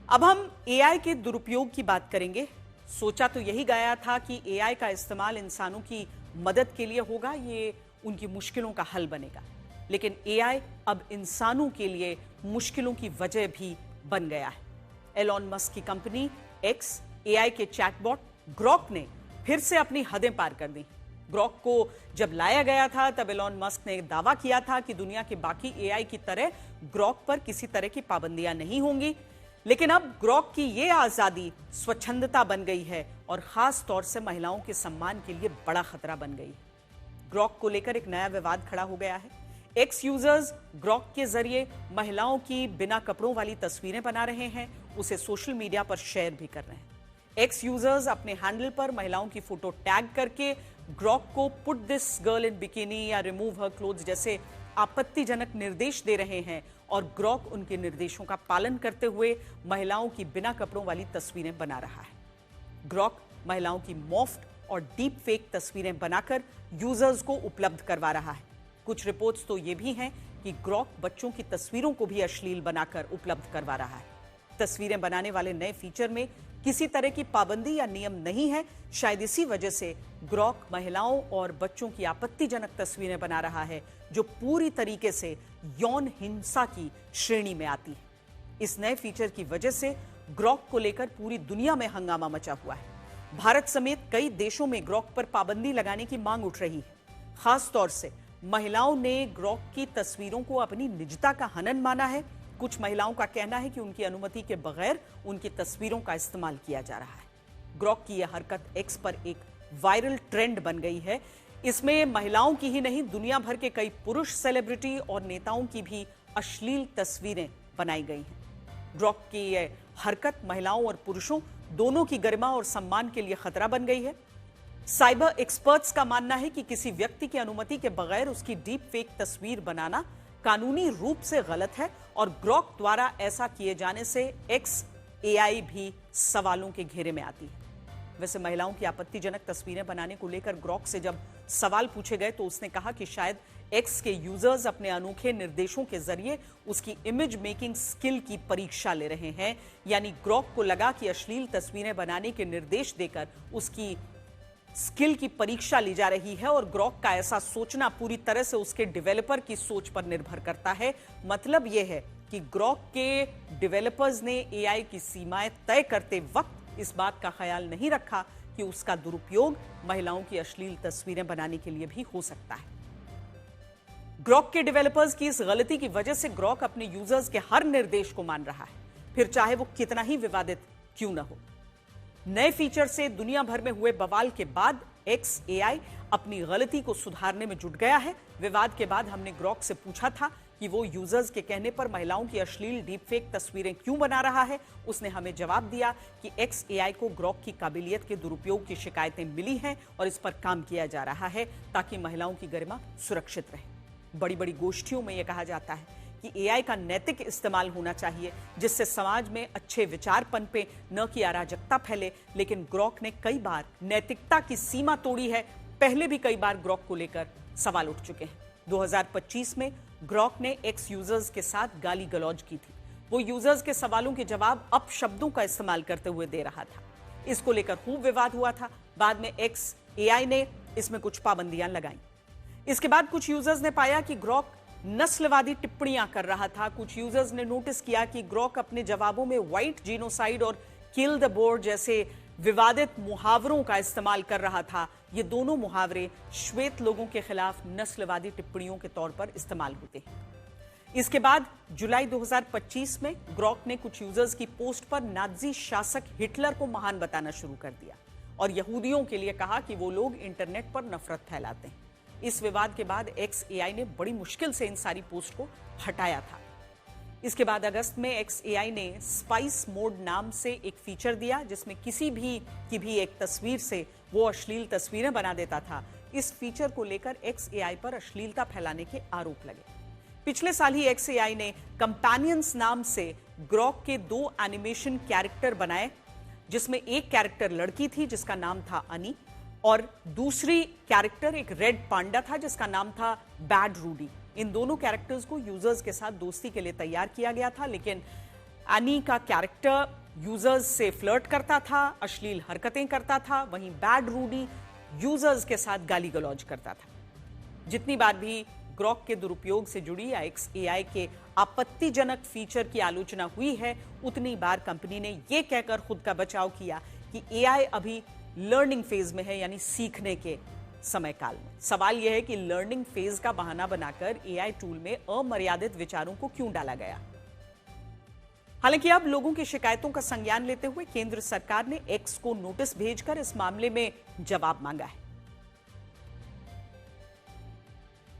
अब हम एआई के दुरुपयोग की बात करेंगे। सोचा तो यही गया था कि एआई का इस्तेमाल इंसानों की मदद के लिए होगा, ये उनकी मुश्किलों का हल बनेगा, लेकिन एआई अब इंसानों के लिए मुश्किलों की वजह भी बन गया है। एलॉन मस्क की कंपनी एक्स एआई के चैटबॉट ग्रॉक ने फिर से अपनी हदें पार कर दी। ग्रॉक को जब लाया गया था तब एलॉन मस्क ने दावा किया था कि दुनिया के बाकी एआई की तरह ग्रॉक पर किसी तरह की पाबंदियां नहीं होंगी, लेकिन अब ग्रॉक की यह आजादी स्वच्छंदता बन गई है और खास तौर से महिलाओं के सम्मान के लिए बड़ा खतरा बन गई है। ग्रॉक को लेकर एक नया विवाद खड़ा हो गया है। एक्स यूजर्स ग्रॉक के जरिए महिलाओं की बिना कपड़ों वाली तस्वीरें बना रहे हैं, उसे सोशल मीडिया पर शेयर भी कर रहे हैं। एक्स यूजर्स अपने हैंडल पर महिलाओं की फोटो टैग करके ग्रॉक को put this girl in bikini या रिमूव हर क्लोथ्स जैसे आपत्तिजनक निर्देश दे रहे हैं और ग्रॉक उनके निर्देशों का पालन करते हुए महिलाओं की बिना कपड़ों वाली तस्वीरें बना रहा है। ग्रॉक महिलाओं की मॉफ्ट और डीप फेक तस्वीरें बनाकर यूजर्स को उपलब्ध करवा रहा है। कुछ रिपोर्ट्स तो ये भी हैं कि ग्रॉक बच्चों की तस्वीरों को भी अश्लील बनाकर उपलब्ध करवा रहा है। तस्वीरें बनाने वाले नए फीचर में किसी तरह की पाबंदी या नियम नहीं है। शायद इसी वजह से ग्रॉक महिलाओं और बच्चों की आपत्तिजनक तस्वीरें बना रहा है, जो पूरी तरीके से यौन हिंसा की श्रेणी में आती है। इस नए फीचर की वजह से ग्रॉक को लेकर पूरी दुनिया में हंगामा मचा हुआ है। भारत समेत कई देशों में ग्रॉक पर पाबंदी लगाने की मांग उठ रही है। खास तौर से महिलाओं ने ग्रॉक की तस्वीरों को अपनी निजता का हनन माना है। कुछ महिलाओं का कहना है कि उनकी अनुमति के बगैर उनकी तस्वीरों का इस्तेमाल किया जा रहा है। ग्रॉक की यह हरकत एक्स पर एक वायरल ट्रेंड बन गई है। इसमें महिलाओं की ही नहीं, दुनिया भर के कई पुरुष सेलिब्रिटी और नेताओं की भी अश्लील तस्वीरें बनाई गई हैं। ग्रॉक की यह हरकत महिलाओं और पुरुषों दोनों की गरिमा और सम्मान के लिए खतरा बन गई है। साइबर एक्सपर्ट्स का मानना है कि किसी व्यक्ति की अनुमति के बगैर उसकी डीप फेक तस्वीर बनाना कानूनी रूप से गलत है और ग्रॉक द्वारा ऐसा किए जाने से एक्स एआई भी सवालों के घेरे में आती है। वैसे महिलाओं की आपत्तिजनक तस्वीरें बनाने को लेकर ग्रॉक से जब सवाल पूछे गए तो उसने कहा कि शायद एक्स के यूजर्स अपने अनोखे निर्देशों के जरिए उसकी इमेज मेकिंग स्किल की परीक्षा ले रहे हैं। यानी ग्रॉक को लगा कि अश्लील तस्वीरें बनाने के निर्देश देकर उसकी स्किल की परीक्षा ली जा रही है और ग्रॉक का ऐसा सोचना पूरी तरह से उसके डेवलपर की सोच पर निर्भर करता है। मतलब यह है कि ग्रॉक के डेवलपर्स ने एआई की सीमाएं तय करते वक्त इस बात का ख्याल नहीं रखा कि उसका दुरुपयोग महिलाओं की अश्लील तस्वीरें बनाने के लिए भी हो सकता है। ग्रॉक के डेवलपर्स की इस गलती की वजह से ग्रॉक अपने यूजर्स के हर निर्देश को मान रहा है, फिर चाहे वो कितना ही विवादित क्यों न हो। नए फीचर से दुनिया भर में हुए बवाल के बाद एक्स एआई अपनी गलती को सुधारने में जुट गया है। विवाद के बाद हमने ग्रॉक से पूछा था कि वो यूजर्स के कहने पर महिलाओं की अश्लील डीपफेक तस्वीरें क्यों बना रहा है। उसने हमें जवाब दिया कि एक्स एआई को ग्रॉक की काबिलियत के दुरुपयोग की शिकायतें मिली हैं और इस पर काम किया जा रहा है ताकि महिलाओं की गरिमा सुरक्षित रहे। बड़ी बड़ी गोष्ठियों में यह कहा जाता है कि एआई का नैतिक इस्तेमाल होना चाहिए जिससे समाज में अच्छे विचार पनपे, न कि अराजकता फैले। लेकिन ग्रॉक ने कई बार नैतिकता की सीमा तोड़ी है। पहले भी कई बार ग्रॉक को लेकर सवाल उठ चुके हैं। 2025 में ग्रॉक ने एक्स यूजर्स के साथ गाली गलौज की थी। वो यूजर्स के सवालों के जवाब अपशब्दों का इस्तेमाल करते हुए दे रहा था। इसको लेकर खूब विवाद हुआ था। बाद में एक्स एआई ने इसमें कुछ पाबंदियां लगाई। इसके बाद कुछ यूजर्स ने पाया कि ग्रॉक नस्लवादी टिप्पणियां कर रहा था। कुछ यूजर्स ने नोटिस किया कि ग्रॉक अपने जवाबों में व्हाइट जीनोसाइड और किल द बोर जैसे विवादित मुहावरों का इस्तेमाल कर रहा था। ये दोनों मुहावरे श्वेत लोगों के खिलाफ नस्लवादी टिप्पणियों के तौर पर इस्तेमाल होते हैं। इसके बाद जुलाई 2025 में ग्रॉक ने कुछ यूजर्स की पोस्ट पर नाज़ी शासक हिटलर को महान बताना शुरू कर दिया और यहूदियों के लिए कहा कि वो लोग इंटरनेट पर नफरत फैलाते हैं। इस विवाद के बाद एक्स एआई ने बड़ी मुश्किल से इन सारी पोस्ट को हटाया था। इसके बाद अगस्त में एक्स एआई ने स्पाइस मोड नाम से एक फीचर दिया जिसमें किसी भी एक तस्वीर से वो अश्लील तस्वीरें बना देता था। इस फीचर को लेकर एक्स एआई पर अश्लीलता फैलाने के आरोप लगे। पिछले साल ही एक्स एआई ने कंपेनियंस नाम से ग्रॉक के 2 एनिमेशन कैरेक्टर बनाए, जिसमें एक कैरेक्टर लड़की थी जिसका नाम था अनी और दूसरी कैरेक्टर एक रेड पांडा था जिसका नाम था बैड रूडी। इन दोनों कैरेक्टर्स को यूजर्स के साथ दोस्ती के लिए तैयार किया गया था, लेकिन एनी का कैरेक्टर यूजर्स से फ्लर्ट करता था, अश्लील हरकतें करता था, वहीं बैड रूडी यूजर्स के साथ गाली गलौज करता था। जितनी बार भी ग्रॉक के दुरुपयोग से जुड़ी एआई के आपत्तिजनक फीचर की आलोचना हुई है, उतनी बार कंपनी ने यह कहकर खुद का बचाव किया कि एआई अभी लर्निंग फेज में है, यानी सीखने के समय काल में। सवाल यह है कि लर्निंग फेज का बहाना बनाकर एआई टूल में अमर्यादित विचारों को क्यों डाला गया। हालांकि अब लोगों की शिकायतों का संज्ञान लेते हुए केंद्र सरकार ने एक्स को नोटिस भेजकर इस मामले में जवाब मांगा है।